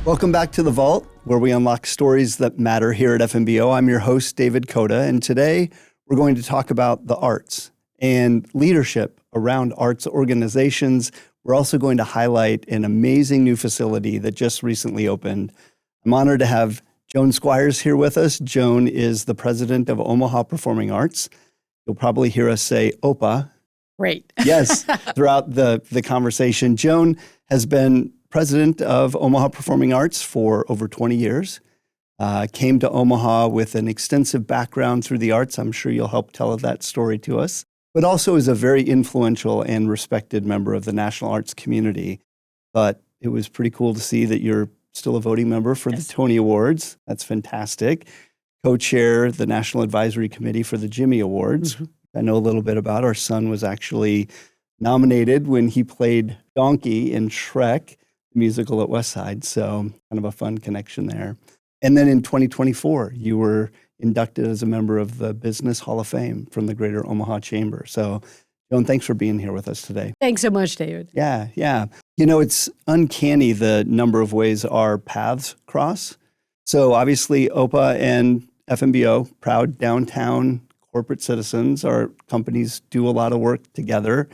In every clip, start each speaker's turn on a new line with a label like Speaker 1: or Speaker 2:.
Speaker 1: Welcome back to The Vault, where we unlock stories that matter here at FNBO. I'm your host, David Cota, and today we're going to talk about the arts and leadership around arts organizations. We're also going to highlight an amazing new facility that just recently opened. I'm honored to have Joan Squires here with us. Joan is the president of Omaha Performing Arts. You'll probably hear us say OPA.
Speaker 2: Great.
Speaker 1: Yes, throughout the conversation. Joan has been president of Omaha Performing Arts for over 20 years. Came to Omaha with an extensive background through the arts. I'm sure you'll help tell that story to us. But also is a very influential and respected member of the national arts community. But it was pretty cool to see that you're still a voting member for the Tony Awards. That's fantastic. Co-chair the National Advisory Committee for the Jimmy Awards. I know a little bit about. Our son was actually nominated when he played Donkey in Shrek musical at Westside. So kind of a fun connection there. And then in 2024, you were inducted as a member of the Business Hall of Fame from the Greater Omaha Chamber. So Joan, thanks for being here with us today.
Speaker 2: Thanks so much, David.
Speaker 1: Yeah. You know, it's uncanny the number of ways our paths cross. So obviously OPA and FNBO, proud downtown corporate citizens. Our companies do a lot of work together.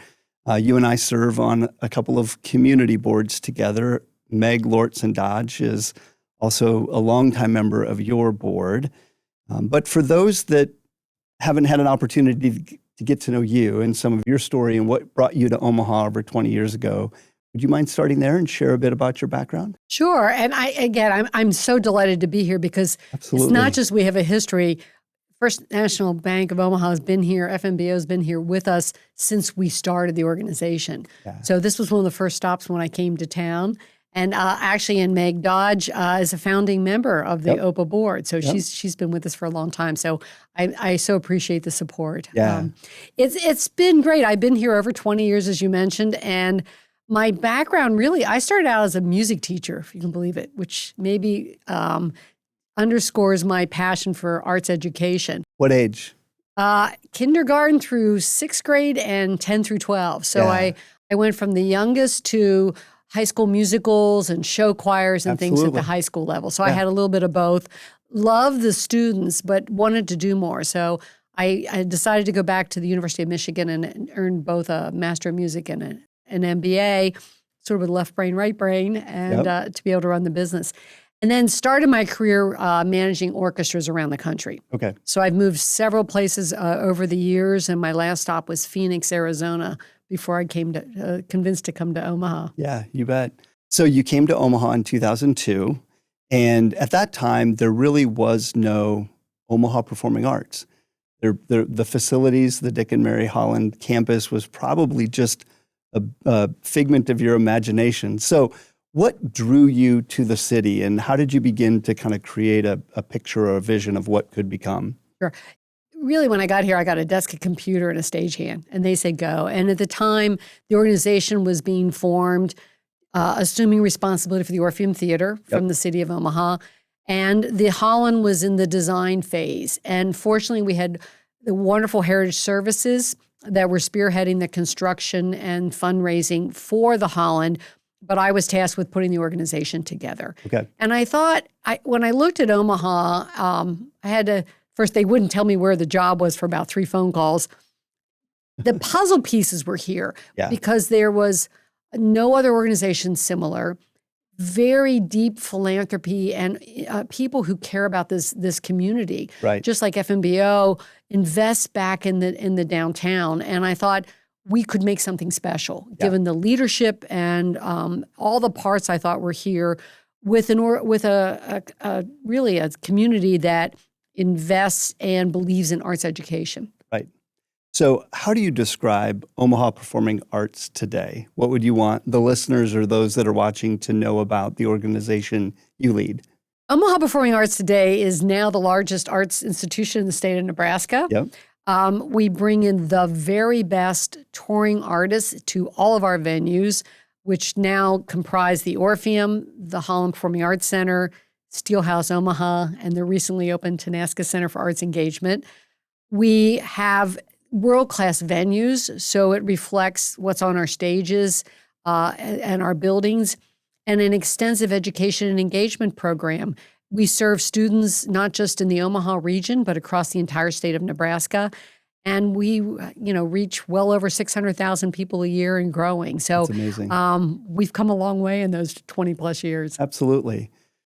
Speaker 1: You and I serve on a couple of community boards together. Meg Lortz and Dodge is also a longtime member of your board. But for those that haven't had an opportunity to get to know you and some of your story and what brought you to Omaha over 20 years ago, would you mind starting there and share a bit about your background?
Speaker 2: Sure. And I'm so delighted to be here because It's not just we have a history. First National Bank of Omaha has been here. FNBO has been here with us since we started the organization. Yeah. So this was one of the first stops when I came to town. And Meg Dodge is a founding member of the OPA board. So she's been with us for a long time. So I so appreciate the support.
Speaker 1: Yeah.
Speaker 2: It's been great. I've been here over 20 years, as you mentioned. And my background, really, I started out as a music teacher, if you can believe it, which maybe underscores my passion for arts education.
Speaker 1: What age?
Speaker 2: Kindergarten through sixth grade and 10 through 12. So I went from the youngest to high school musicals and show choirs and things at the high school level. So I had a little bit of both. Loved the students, but wanted to do more. So I decided to go back to the University of Michigan and earn both a Master of Music and an MBA, sort of with left brain, right brain, and to be able to run the business. And then started my career managing orchestras around the country.
Speaker 1: Okay.
Speaker 2: So I've moved several places over the years, and my last stop was Phoenix, Arizona, before I came to convinced to come to Omaha.
Speaker 1: Yeah, you bet. So you came to Omaha in 2002, and at that time, there really was no Omaha Performing Arts. The facilities, the Dick and Mary Holland campus was probably just a figment of your imagination. So what drew you to the city, and how did you begin to kind of create a picture or a vision of what could become?
Speaker 2: Sure. Really, when I got here, I got a desk, a computer, and a stagehand, and they said go. And at the time, the organization was being formed, assuming responsibility for the Orpheum Theater from the city of Omaha, and the Holland was in the design phase. And fortunately, we had the wonderful Heritage Services that were spearheading the construction and fundraising for the Holland, but I was tasked with putting the organization together.
Speaker 1: Okay.
Speaker 2: And I thought, when I looked at Omaha, I had to, first, they wouldn't tell me where the job was for about 3 phone calls. The puzzle pieces were here because there was no other organization similar, very deep philanthropy and people who care about this community.
Speaker 1: Right.
Speaker 2: Just like FNBO invests back in the downtown. And I thought, we could make something special, given the leadership and all the parts I thought were here, with really a community that invests and believes in arts education.
Speaker 1: Right. So how do you describe Omaha Performing Arts today? What would you want the listeners or those that are watching to know about the organization you lead?
Speaker 2: Omaha Performing Arts today is now the largest arts institution in the state of Nebraska.
Speaker 1: Yep.
Speaker 2: We bring in the very best touring artists to all of our venues, which now comprise the Orpheum, the Holland Performing Arts Center, Steelhouse Omaha, and the recently opened Tenaska Center for Arts Engagement. We have world-class venues, so it reflects what's on our stages and our buildings. and an extensive education and engagement program. We serve students not just in the Omaha region, but across the entire state of Nebraska. And we, reach well over 600,000 people a year and growing. So
Speaker 1: that's amazing.
Speaker 2: We've come a long way in those 20 plus years.
Speaker 1: Absolutely.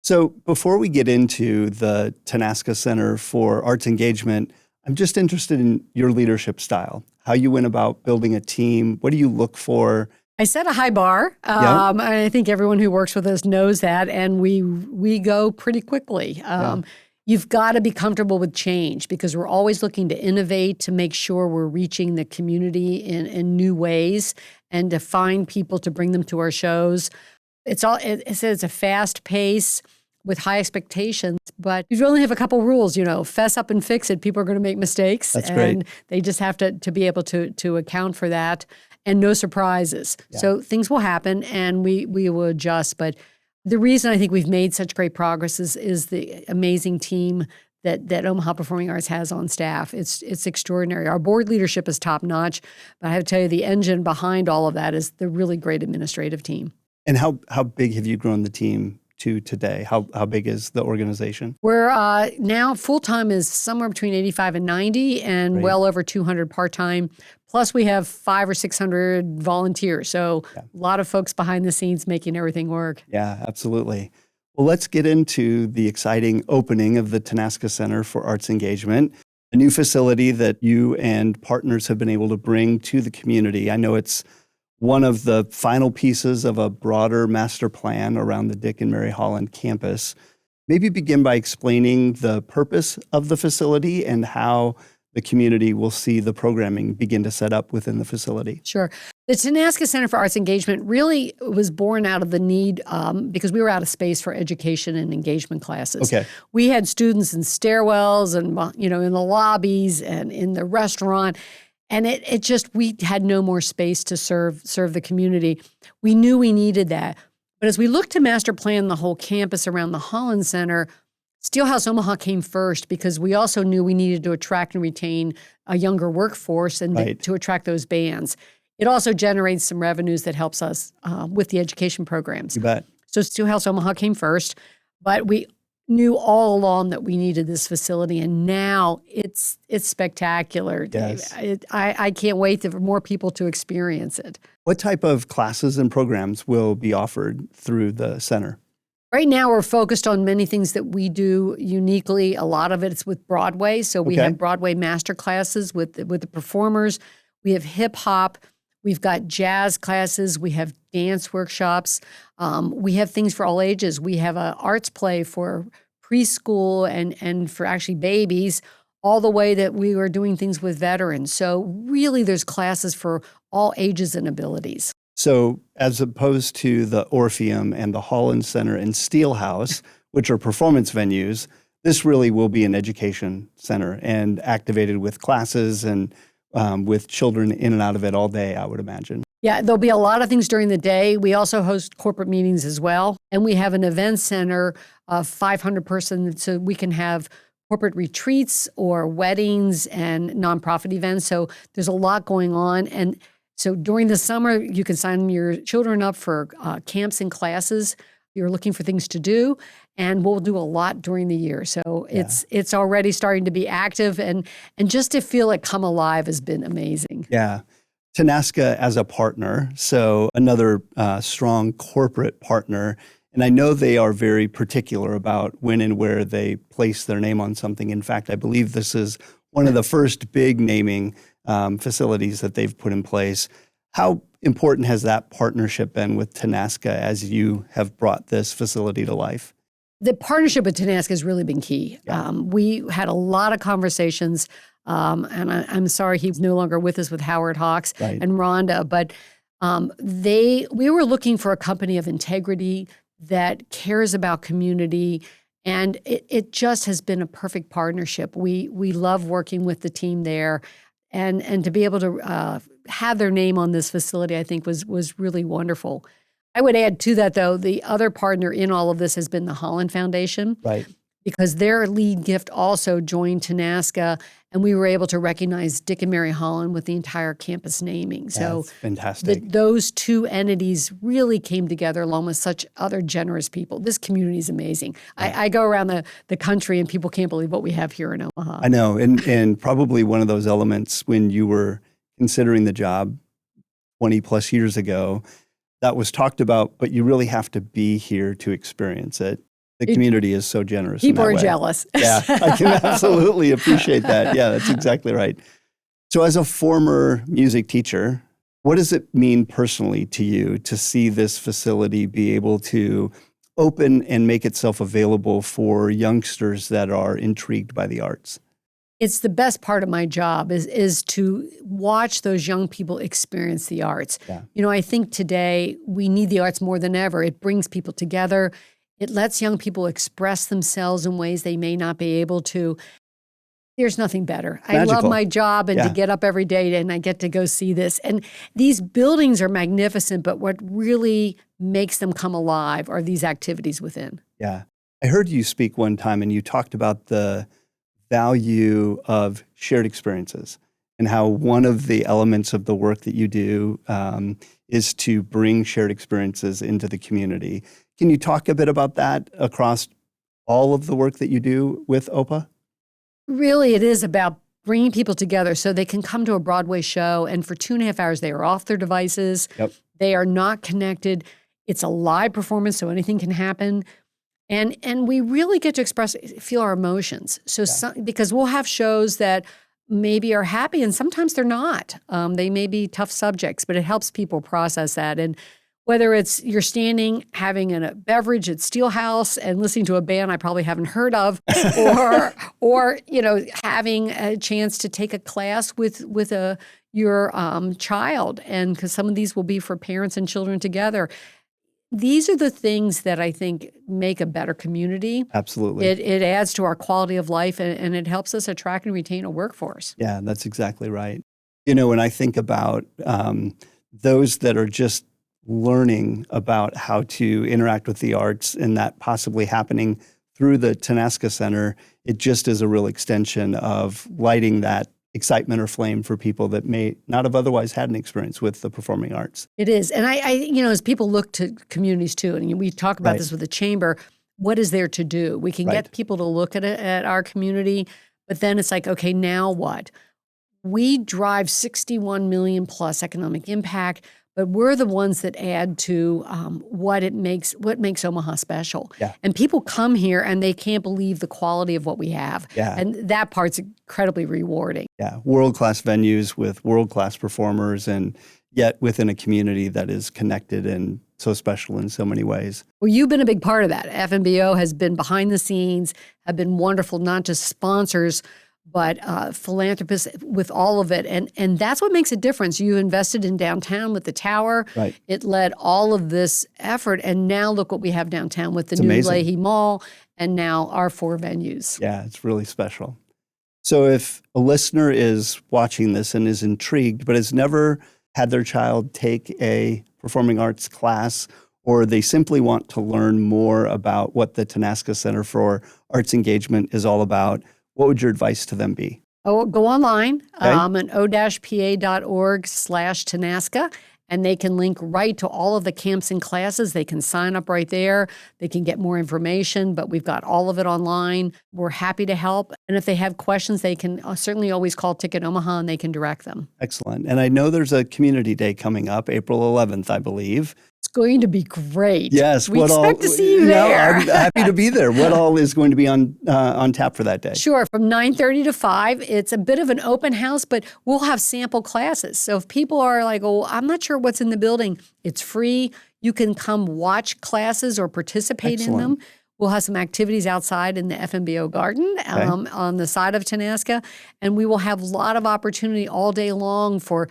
Speaker 1: So before we get into the Tenaska Center for Arts Engagement, I'm just interested in your leadership style, how you went about building a team. What do you look for?
Speaker 2: I set a high bar. I think everyone who works with us knows that, and we go pretty quickly. You've got to be comfortable with change because we're always looking to innovate to make sure we're reaching the community in new ways and to find people to bring them to our shows. It says it's a fast pace with high expectations, but you only have a couple rules, fess up and fix it. People are going to make mistakes.
Speaker 1: That's
Speaker 2: and
Speaker 1: great.
Speaker 2: They just have to be able to account for that, and no surprises.
Speaker 1: Yeah.
Speaker 2: So things will happen and we will adjust. But the reason I think we've made such great progress is the amazing team that Omaha Performing Arts has on staff. It's extraordinary. Our board leadership is top notch, but I have to tell you the engine behind all of that is the really great administrative team.
Speaker 1: And how big have you grown the team to today? How big is the organization?
Speaker 2: We're now full-time is somewhere between 85 and 90 and
Speaker 1: Great.
Speaker 2: well over 200 part-time. Plus we have 500 or 600 volunteers. So a lot of folks behind the scenes making everything work.
Speaker 1: Yeah, absolutely. Well, let's get into the exciting opening of the Tenaska Center for Arts Engagement, a new facility that you and partners have been able to bring to the community. I know it's one of the final pieces of a broader master plan around the Dick and Mary Holland campus. Maybe begin by explaining the purpose of the facility and how the community will see the programming begin to set up within the facility.
Speaker 2: Sure. The Tenaska Center for Arts Engagement really was born out of the need because we were out of space for education and engagement classes.
Speaker 1: Okay.
Speaker 2: We had students in stairwells and in the lobbies and in the restaurant. And it just, we had no more space to serve the community. We knew we needed that. But as we looked to master plan the whole campus around the Holland Center, Steelhouse Omaha came first because we also knew we needed to attract and retain a younger workforce and to attract those bands. It also generates some revenues that helps us with the education programs.
Speaker 1: You bet.
Speaker 2: So Steelhouse Omaha came first, but we knew all along that we needed this facility, and now it's spectacular, Dave.
Speaker 1: Yes.
Speaker 2: I can't wait for more people to experience it.
Speaker 1: What type of classes and programs will be offered through the center?
Speaker 2: Right now, we're focused on many things that we do uniquely. A lot of it's with Broadway, so we have Broadway master classes with the performers. We have hip hop. We've got jazz classes. We have dance workshops. We have things for all ages. We have an arts play for preschool and for actually babies, all the way that we are doing things with veterans. So really, there's classes for all ages and abilities.
Speaker 1: So as opposed to the Orpheum and the Holland Center and Steelhouse, which are performance venues, this really will be an education center and activated with classes and with children in and out of it all day, I would imagine.
Speaker 2: Yeah, there'll be a lot of things during the day. We also host corporate meetings as well. And we have an event center of 500 persons, so we can have corporate retreats or weddings and nonprofit events. So there's a lot going on. And so during the summer, you can sign your children up for camps and classes. You're looking for things to do, and we'll do a lot during the year. So it's already starting to be active, and just to feel it come alive has been amazing.
Speaker 1: Yeah. Tenaska as a partner, so another strong corporate partner. And I know they are very particular about when and where they place their name on something. In fact, I believe this is one of the first big naming facilities that they've put in place. How important has that partnership been with Tenaska as you have brought this facility to life?
Speaker 2: The partnership with Tenaska has really been key.
Speaker 1: Yeah.
Speaker 2: We had a lot of conversations, and I'm sorry he's no longer with us with Howard Hawks and Rhonda, but we were looking for a company of integrity that cares about community, and it just has been a perfect partnership. We love working with the team there, and to be able to have their name on this facility, I think was really wonderful. I would add to that, though, the other partner in all of this has been the Holland Foundation.
Speaker 1: Right.
Speaker 2: because their lead gift also joined Tenaska, and we were able to recognize Dick and Mary Holland with the entire campus naming. So
Speaker 1: that's fantastic.
Speaker 2: Those two entities really came together along with such other generous people. This community is amazing. Yeah. I go around the country and people can't believe what we have here in Omaha.
Speaker 1: I know, and probably one of those elements when you were considering the job 20 plus years ago, that was talked about, but you really have to be here to experience it. The community is so generous.
Speaker 2: People
Speaker 1: in that
Speaker 2: are
Speaker 1: way.
Speaker 2: jealous.
Speaker 1: Yeah, I can absolutely appreciate that. Yeah, that's exactly right. So as a former music teacher, what does it mean personally to you to see this facility be able to open and make itself available for youngsters that are intrigued by the arts?
Speaker 2: It's the best part of my job is to watch those young people experience the arts.
Speaker 1: Yeah.
Speaker 2: You know, I think today we need the arts more than ever. It brings people together. It lets young people express themselves in ways they may not be able to. There's nothing better.
Speaker 1: Magical.
Speaker 2: I love my job and to get up every day and I get to go see this. And these buildings are magnificent, but what really makes them come alive are these activities within.
Speaker 1: Yeah. I heard you speak one time and you talked about the value of shared experiences and how one of the elements of the work that you do is to bring shared experiences into the community. Can you talk a bit about that across all of the work that you do with OPA?
Speaker 2: Really, it is about bringing people together so they can come to a Broadway show and for 2.5 hours they are off their devices.
Speaker 1: Yep.
Speaker 2: They are not connected. It's a live performance, so anything can happen. And we really get to feel our emotions. So because we'll have shows that maybe are happy and sometimes they're not. They may be tough subjects, but it helps people process that. And whether it's you're standing having a beverage at Steelhouse and listening to a band I probably haven't heard of, or you know, having a chance to take a class with your child, and because some of these will be for parents and children together. These are the things that I think make a better community.
Speaker 1: Absolutely.
Speaker 2: It adds to our quality of life and it helps us attract and retain a workforce.
Speaker 1: Yeah, that's exactly right. You know, when I think about those that are just learning about how to interact with the arts and that possibly happening through the Tenaska Center, it just is a real extension of lighting that excitement or flame for people that may not have otherwise had an experience with the performing arts.
Speaker 2: It is. And I you know, as people look to communities too, and we talk about this with the chamber, what is there to do? We can get people to look at our community, but then it's like, okay, now what? We drive 61 million plus economic impact, but we're the ones that add to what makes Omaha special.
Speaker 1: Yeah.
Speaker 2: And people come here and they can't believe the quality of what we have.
Speaker 1: Yeah.
Speaker 2: And that part's incredibly rewarding.
Speaker 1: Yeah, world-class venues with world-class performers, and yet within a community that is connected and so special in so many ways.
Speaker 2: Well, you've been a big part of that. FNBO has been behind the scenes, have been wonderful, not just sponsors, but philanthropists with all of it. And that's what makes a difference. You invested in downtown with the tower.
Speaker 1: Right.
Speaker 2: It led all of this effort. And now look what we have downtown with the new
Speaker 1: amazing.
Speaker 2: Leahy Mall and now our 4 venues.
Speaker 1: Yeah, it's really special. So if a listener is watching this and is intrigued, but has never had their child take a performing arts class, or they simply want to learn more about what the Tenaska Center for Arts Engagement is all about, what would your advice to them be?
Speaker 2: Oh, go online
Speaker 1: Okay.
Speaker 2: at o-pa.org/Tenaska, and they can link right to all of the camps and classes. They can sign up right there. They can get more information, but we've got all of it online. We're happy to help. And if they have questions, they can certainly always call Ticket Omaha and they can direct them.
Speaker 1: Excellent. And I know there's a community day coming up, April 11th, I believe.
Speaker 2: It's going to be great.
Speaker 1: Yes.
Speaker 2: We expect to see you there.
Speaker 1: I'm happy to be there. What all is going to be on tap for that day?
Speaker 2: Sure. From 9:30 to 5. It's a bit of an open house, but we'll have sample classes. So if people are like, oh, I'm not sure what's in the building, it's free. You can come watch classes or participate in them. We'll have some activities outside in the FNBO garden on the side of Tenaska. And we will have a lot of opportunity all day long for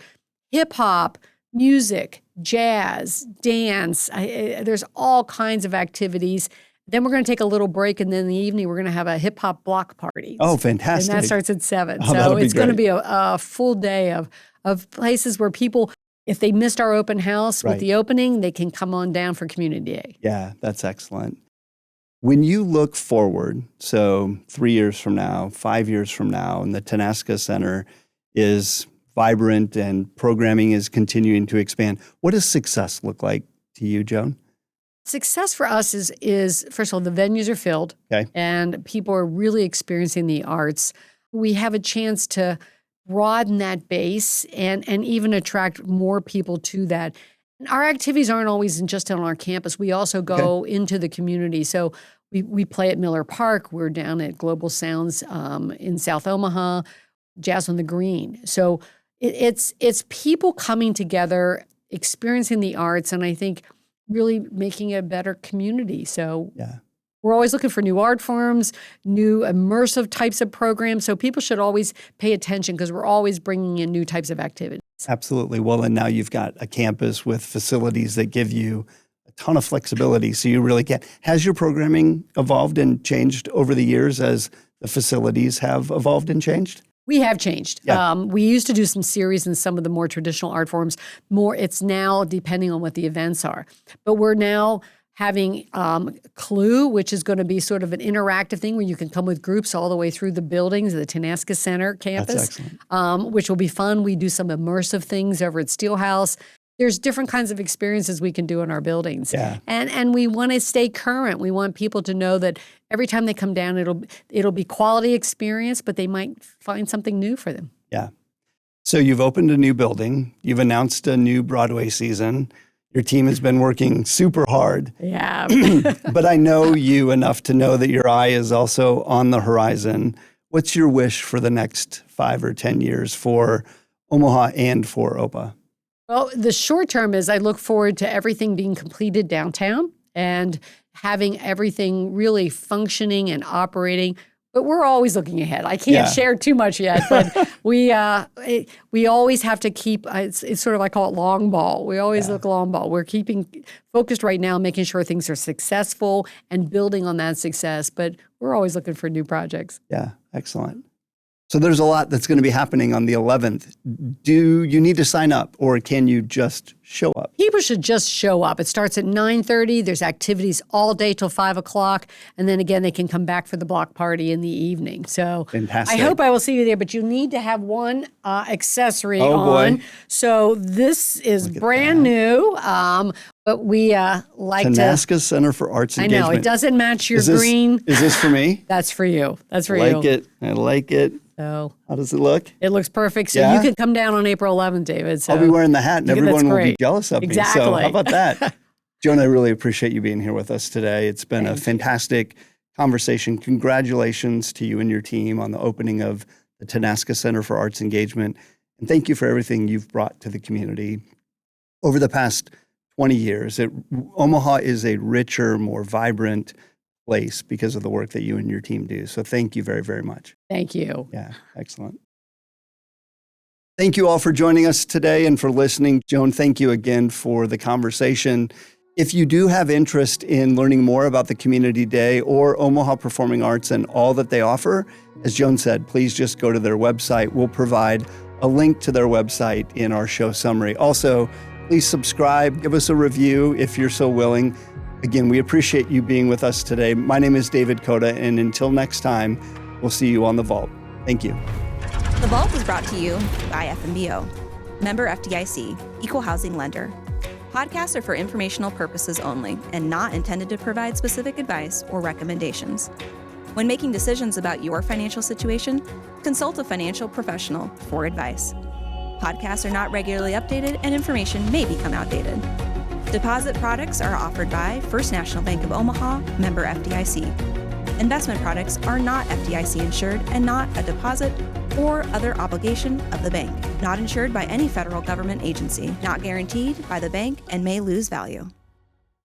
Speaker 2: hip hop, music, jazz, dance. There's all kinds of activities. Then we're going to take a little break, and then in the evening we're going to have a hip hop block party.
Speaker 1: Oh, fantastic!
Speaker 2: And that starts at 7.
Speaker 1: Oh,
Speaker 2: so it's going to
Speaker 1: great.
Speaker 2: be a full day of places where people, if they missed our open house with the opening, they can come on down for Community Day.
Speaker 1: Yeah, that's excellent. When you look forward, so 3 years from now, 5 years from now, and the Tenaska Center is vibrant and programming is continuing to expand, what does success look like to you, Joan?
Speaker 2: Success for us is first of all, the venues are filled and people are really experiencing the arts. We have a chance to broaden that base and even attract more people to that. Our activities aren't always just on our campus. We also go into the community. So we play at Miller Park. We're down at Global Sounds in South Omaha, Jazz on the Green. So it's people coming together, experiencing the arts, and I think really making a better community. So we're always looking for new art forms, new immersive types of programs. So people should always pay attention because we're always bringing in new types of activities.
Speaker 1: Absolutely. Well, and now you've got a campus with facilities that give you a ton of flexibility. So you really can. Has your programming evolved and changed over the years as the facilities have evolved and changed?
Speaker 2: We have changed. We used to do some series in some of the more traditional art forms. It's now depending on what the events are. But we're now having Clue, which is going to be sort of an interactive thing where you can come with groups all the way through the buildings, the Tenaska Center campus.
Speaker 1: That's excellent.
Speaker 2: Which will be fun. We do some immersive things over at Steelhouse. There's different kinds of experiences we can do in our buildings. And we want to stay current. We want people to know that every time they come down, it'll be quality experience, but they might find something new for them.
Speaker 1: Yeah. So you've opened a new building. You've announced a new Broadway season. Your team has been working super hard.
Speaker 2: Yeah.
Speaker 1: But I know you enough to know that your eye is also on the horizon. What's your wish for the next 5 or 10 years for Omaha and for OPA?
Speaker 2: Well, the short term is I look forward to everything being completed downtown and having everything really functioning and operating. But we're always looking ahead. I can't share too much yet, but we always have to keep, it's sort of, I call it long ball. We always look long ball. We're keeping focused right now, making sure things are successful and building on that success, but we're always looking for new projects.
Speaker 1: Yeah, excellent. So there's a lot that's going to be happening on the 11th. Do you need to sign up or can you just show up?
Speaker 2: People should just show up. It starts at 9:30. There's activities all day till 5 o'clock. And then again, they can come back for the block party in the evening. So
Speaker 1: fantastic.
Speaker 2: I hope I will see you there, but you need to have one accessory on. Boy. So this is brand new. But we like
Speaker 1: Tenaska Center for Arts Engagement.
Speaker 2: I know, it doesn't match your green.
Speaker 1: Is this for me?
Speaker 2: That's for you. That's for you.
Speaker 1: I like it.
Speaker 2: So
Speaker 1: how does it look?
Speaker 2: It looks perfect. So you can come down on April 11th, David. So
Speaker 1: I'll be wearing the hat and everyone will be jealous of
Speaker 2: exactly.
Speaker 1: me. So how about that? Joan, I really appreciate you being here with us today. It's been a fantastic conversation. Congratulations to you and your team on the opening of the Tenaska Center for Arts Engagement. And thank you for everything you've brought to the community. Over the past 20 years, Omaha is a richer, more vibrant place because of the work that you and your team do. So thank you very, very much.
Speaker 2: Thank you.
Speaker 1: Yeah, excellent. Thank you all for joining us today and for listening. Joan, thank you again for the conversation. If you do have interest in learning more about the Community Day or Omaha Performing Arts and all that they offer, as Joan said, please just go to their website. We'll provide a link to their website in our show summary. Also, please subscribe, give us a review if you're so willing. Again, we appreciate you being with us today. My name is David Cota, and until next time, we'll see you on The Vault. Thank you.
Speaker 3: The Vault is brought to you by FNBO, member FDIC, equal housing lender. Podcasts are for informational purposes only and not intended to provide specific advice or recommendations. When making decisions about your financial situation, consult a financial professional for advice. Podcasts are not regularly updated and information may become outdated. Deposit products are offered by First National Bank of Omaha, member FDIC. Investment products are not FDIC insured and not a deposit or other obligation of the bank. Not insured by any federal government agency. Not guaranteed by the bank and may lose value.